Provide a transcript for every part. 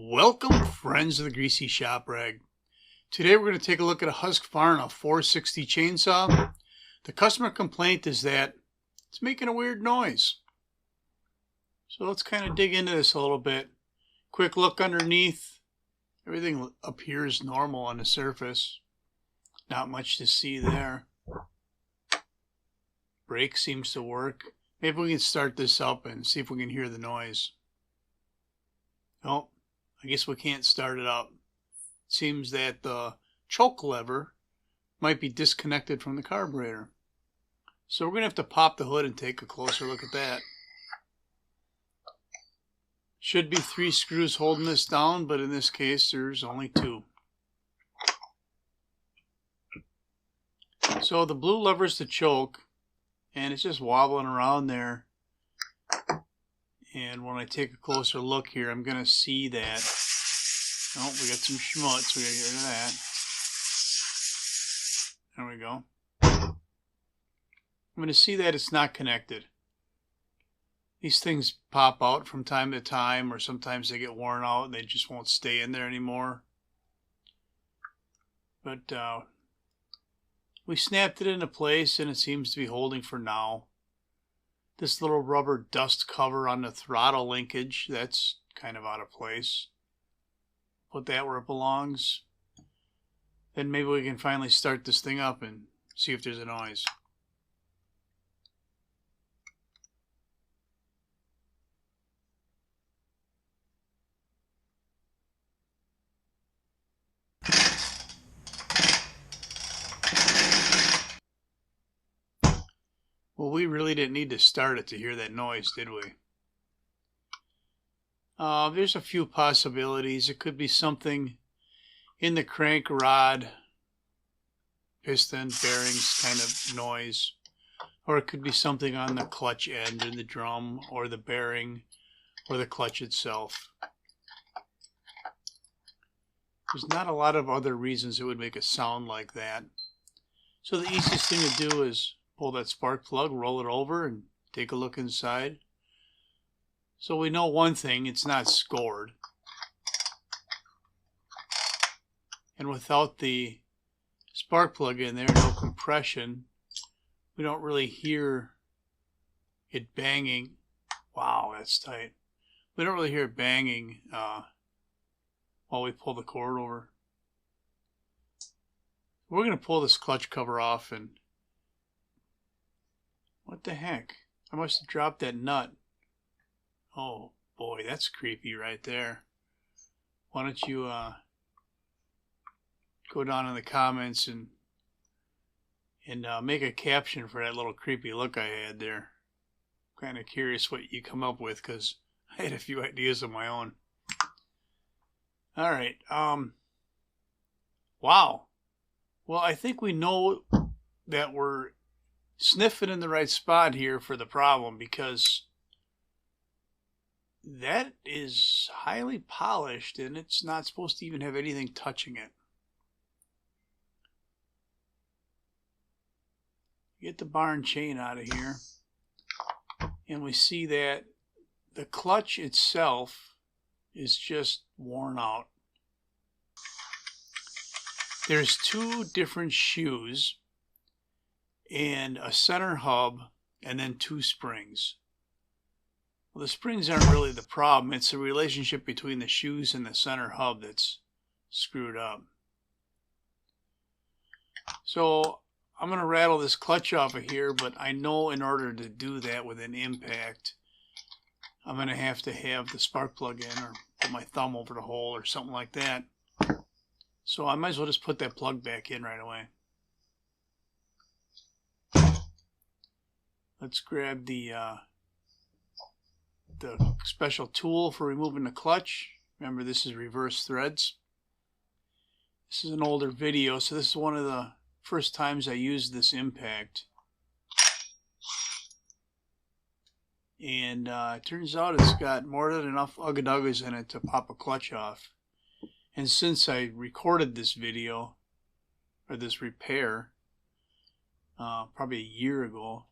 Welcome, friends of the Greasy Shop Rag. Today we're going to take a look at a Husqvarna 460 chainsaw. The customer complaint is that it's making a weird noise. So let's kind of dig into this a little bit. Quick look underneath. Everything appears normal on the surface. Not much to see there. Brake seems to work. Maybe we can start this up and see if we can hear the noise. Oh, I guess we can't start it up. It seems that the choke lever might be disconnected from the carburetor. So we're going to have to pop the hood and take a closer look at that. Should be 3 screws holding this down, but in this case there's only 2. So the blue lever's the choke, and it's just wobbling around there. And when I take a closer look here, I'm going to see that. Oh, we got some schmutz. We got to get rid of that. There we go. I'm going to see that it's not connected. These things pop out from time to time, or sometimes they get worn out and they just won't stay in there anymore. But we snapped it into place and it seems to be holding for now. This little rubber dust cover on the throttle linkage, that's kind of out of place. Put that where it belongs. Then maybe we can finally start this thing up and see if there's a noise. Well, we really didn't need to start it to hear that noise, did we? There's a few possibilities. It could be something in the crank rod, piston, bearings kind of noise. Or it could be something on the clutch end or the drum or the bearing or the clutch itself. There's not a lot of other reasons it would make a sound like that. So the easiest thing to do is pull that spark plug, roll it over, and take a look inside. So we know one thing, it's not scored. And without the spark plug in there, no compression, we don't really hear it banging. Wow, that's tight. We don't really hear it banging while we pull the cord over. We're going to pull this clutch cover off and what the heck? I must have dropped that nut. Oh boy, that's creepy right there. Why don't you go down in the comments and make a caption for that little creepy look I had there. I'm kind of curious what you come up with because I had a few ideas of my own. All right. Wow. Well, I think we know that we're sniffing in the right spot here for the problem, because that is highly polished and it's not supposed to even have anything touching it. Get the barn chain out of here and we see that the clutch itself is just worn out. There's 2 different shoes and a center hub, and then 2 springs. Well, the springs aren't really the problem. It's the relationship between the shoes and the center hub that's screwed up. So I'm going to rattle this clutch off of here, but I know in order to do that with an impact, I'm going to have the spark plug in or put my thumb over the hole or something like that. So I might as well just put that plug back in right away. Let's grab the special tool for removing the clutch. Remember, this is reverse threads. This is an older video, so this is one of the first times I used this impact. And it turns out it's got more than enough ugga-duggas in it to pop a clutch off. And since I recorded this video, or this repair, probably a year ago,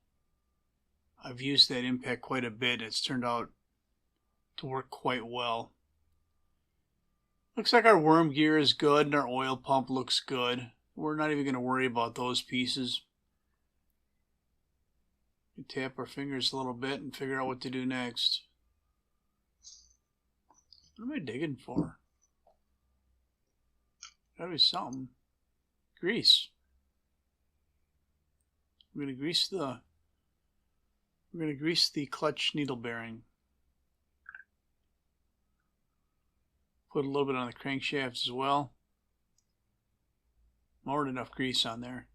I've used that impact quite a bit. It's turned out to work quite well. Looks like our worm gear is good and our oil pump looks good. We're not even going to worry about those pieces. We tap our fingers a little bit and figure out what to do next. What am I digging for? Gotta be something. Grease. We're gonna grease the clutch needle bearing. Put a little bit on the crankshaft as well. More than enough grease on there.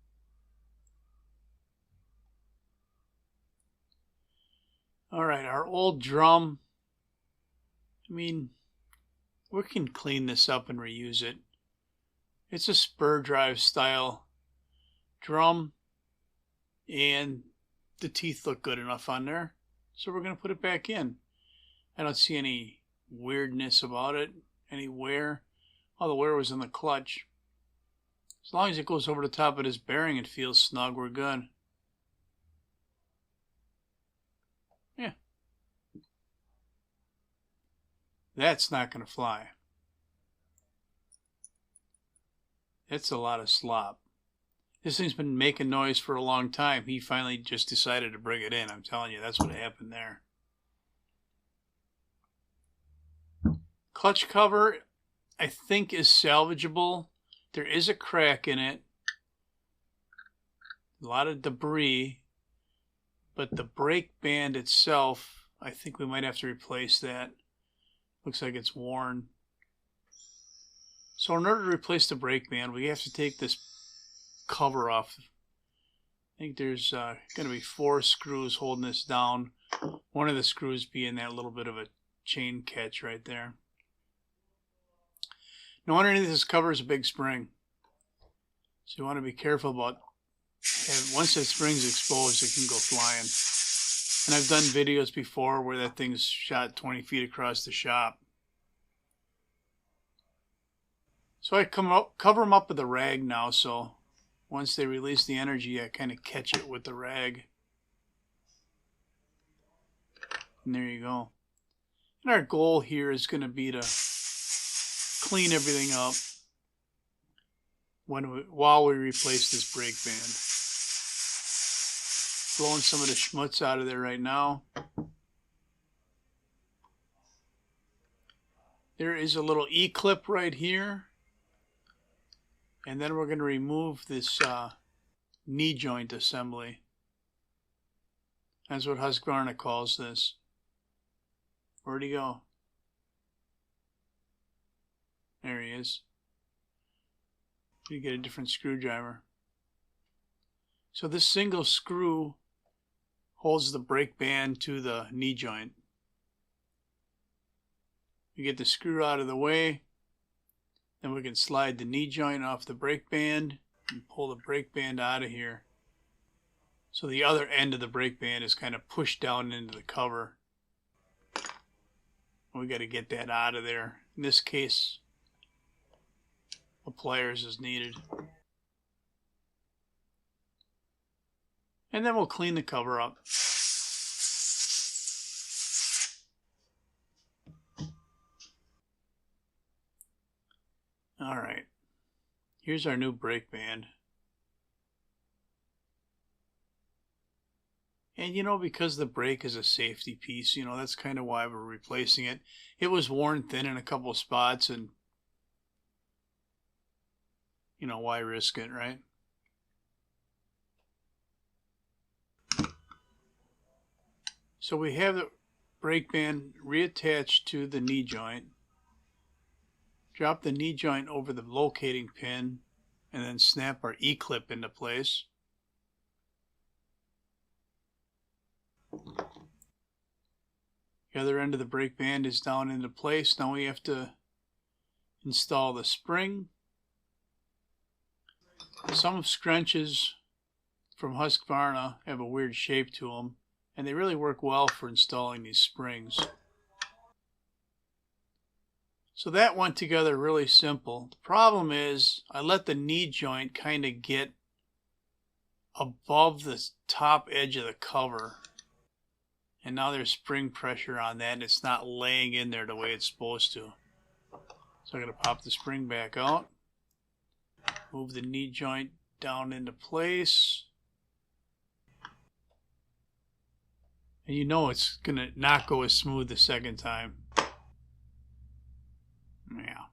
Alright, our old drum. I mean, we can clean this up and reuse it. It's a spur drive style drum, and the teeth look good enough on there, so we're going to put it back in. I don't see any weirdness about it, any wear. All the wear was in the clutch. As long as it goes over the top of this bearing and feels snug, we're good. Yeah. That's not going to fly. That's a lot of slop. This thing's been making noise for a long time. He finally just decided to bring it in. I'm telling you, that's what happened there. Clutch cover, I think, is salvageable. There is a crack in it. A lot of debris. But the brake band itself, I think we might have to replace that. Looks like it's worn. So in order to replace the brake band, we have to take this cover off. I think there's going to be 4 screws holding this down. One of the screws being that little bit of a chain catch right there. Now underneath this cover is a big spring. So you want to be careful about, once that spring's exposed, it can go flying. And I've done videos before where that thing's shot 20 feet across the shop. So I cover them up with a rag now, so once they release the energy, I kind of catch it with the rag. And there you go. And our goal here is going to be to clean everything up while we replace this brake band. Blowing some of the schmutz out of there right now. There is a little E-clip right here. And then we're going to remove this knee joint assembly. That's what Husqvarna calls this. Where'd he go? There he is. You get a different screwdriver. So this single screw holds the brake band to the knee joint. You get the screw out of the way. Then we can slide the knee joint off the brake band and pull the brake band out of here. So the other end of the brake band is kind of pushed down into the cover. We got to get that out of there. In this case, a pliers is needed. And then we'll clean the cover up. Alright, here's our new brake band. And you know, because the brake is a safety piece, you know, that's kind of why we're replacing it. It was worn thin in a couple of spots, and you know, why risk it, right? So we have the brake band reattached to the knee joint. Drop the knee joint over the locating pin and then snap our E-clip into place. The other end of the brake band is down into place. Now we have to install the spring. Some scrunches from Husqvarna have a weird shape to them, and they really work well for installing these springs. So that went together really simple. The problem is I let the knee joint kind of get above the top edge of the cover. And now there's spring pressure on that and it's not laying in there the way it's supposed to. So I'm going to pop the spring back out. Move the knee joint down into place. And you know it's going to not go as smooth the second time. Yeah.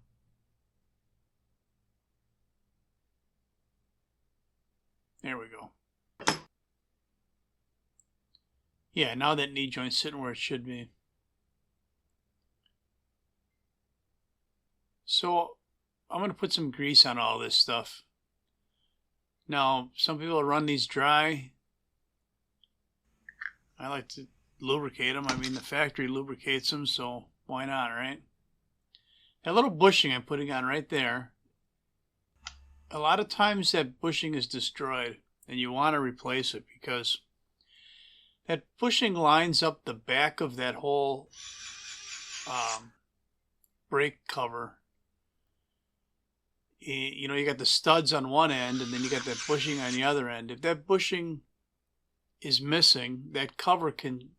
There we go. Yeah, now that knee joint's sitting where it should be. So I'm going to put some grease on all this stuff. Now, some people run these dry. I like to lubricate them. I mean, the factory lubricates them, so why not, right? That little bushing I'm putting on right there, a lot of times that bushing is destroyed, and you want to replace it because that bushing lines up the back of that whole brake cover. You know, you got the studs on one end, and then you got that bushing on the other end. If that bushing is missing, that cover can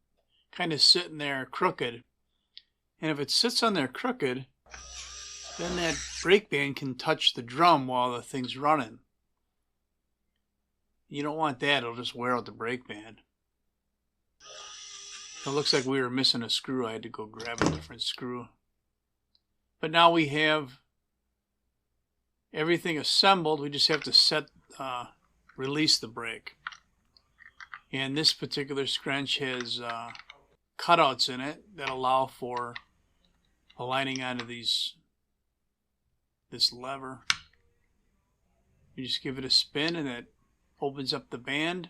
kind of sit in there crooked. And if it sits on there crooked, then that brake band can touch the drum while the thing's running. You don't want that. It'll just wear out the brake band. It looks like we were missing a screw. I had to go grab a different screw. But now we have everything assembled. We just have to release the brake. And this particular scrunch has cutouts in it that allow for aligning onto this lever. You just give it a spin and it opens up the band.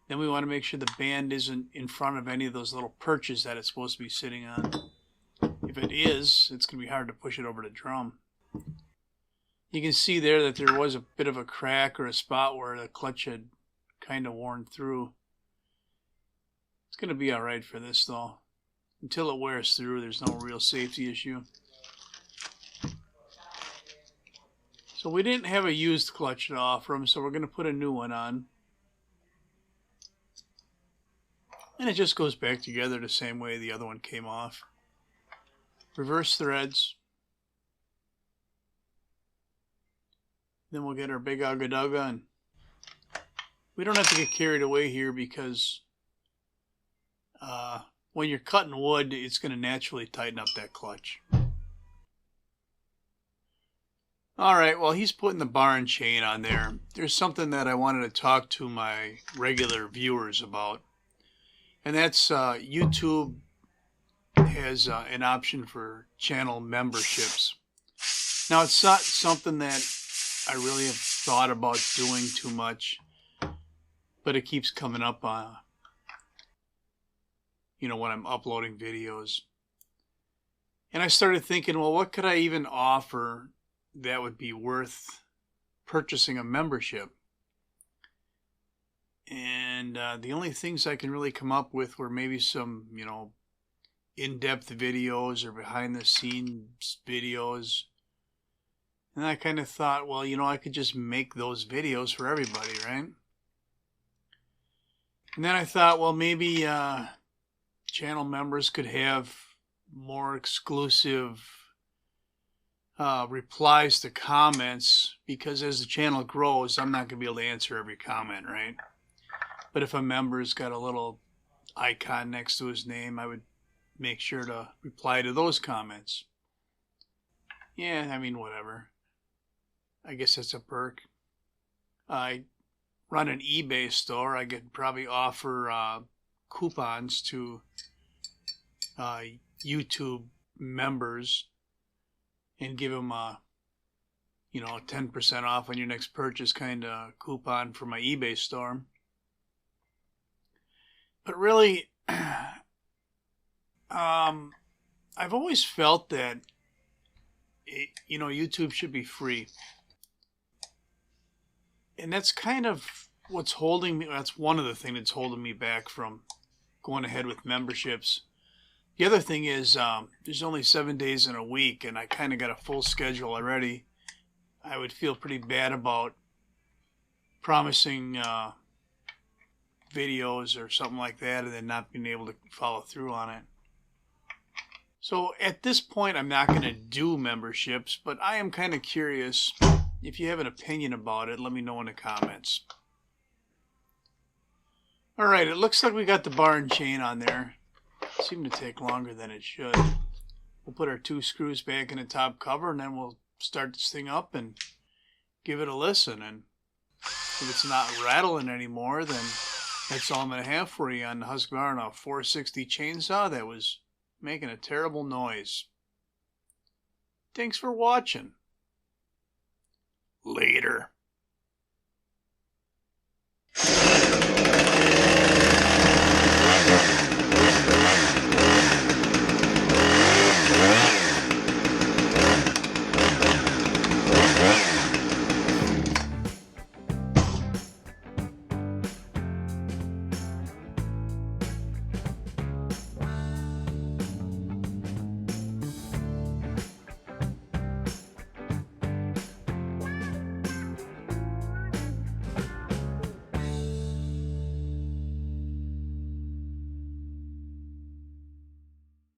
Then we want to make sure the band isn't in front of any of those little perches that it's supposed to be sitting on. If it is, it's going to be hard to push it over the drum. You can see there that there was a bit of a crack or a spot where the clutch had kind of worn through. It's going to be alright for this though. Until it wears through, there's no real safety issue. So we didn't have a used clutch to offer them, so we're going to put a new one on. And it just goes back together the same way the other one came off. Reverse threads. Then we'll get our big Ugga-Dugga. And we don't have to get carried away here because when you're cutting wood, it's going to naturally tighten up that clutch. Alright, well, he's putting the bar and chain on there. There's something that I wanted to talk to my regular viewers about. And that's YouTube has an option for channel memberships. Now, it's not something that I really have thought about doing too much, but it keeps coming up when I'm uploading videos. And I started thinking, well, what could I even offer that would be worth purchasing a membership? And the only things I can really come up with were maybe some, in-depth videos or behind-the-scenes videos. And I kind of thought, well, I could just make those videos for everybody, right? And then I thought, well, maybe channel members could have more exclusive replies to comments, because as the channel grows, I'm not going to be able to answer every comment, right? But if a member's got a little icon next to his name, I would make sure to reply to those comments. Yeah, I mean, whatever. I guess that's a perk. I run an eBay store. I could probably offer coupons to YouTube members and give them a 10% off on your next purchase kind of coupon for my eBay store. But really, I've always felt that YouTube should be free. And that's kind of what's holding me. That's one of the things that's holding me back from going ahead with memberships. The other thing is there's only 7 days in a week, and I kind of got a full schedule already. I would feel pretty bad about promising videos or something like that and then not being able to follow through on it. So at this point, I'm not going to do memberships, but I am kind of curious. If you have an opinion about it, let me know in the comments. All right, it looks like we got the bar and chain on there. It seemed to take longer than it should. We'll put our 2 screws back in the top cover, and then we'll start this thing up and give it a listen. And if it's not rattling anymore, then that's all I'm going to have for you on the Husqvarna 460 chainsaw that was making a terrible noise. Thanks for watching. Later.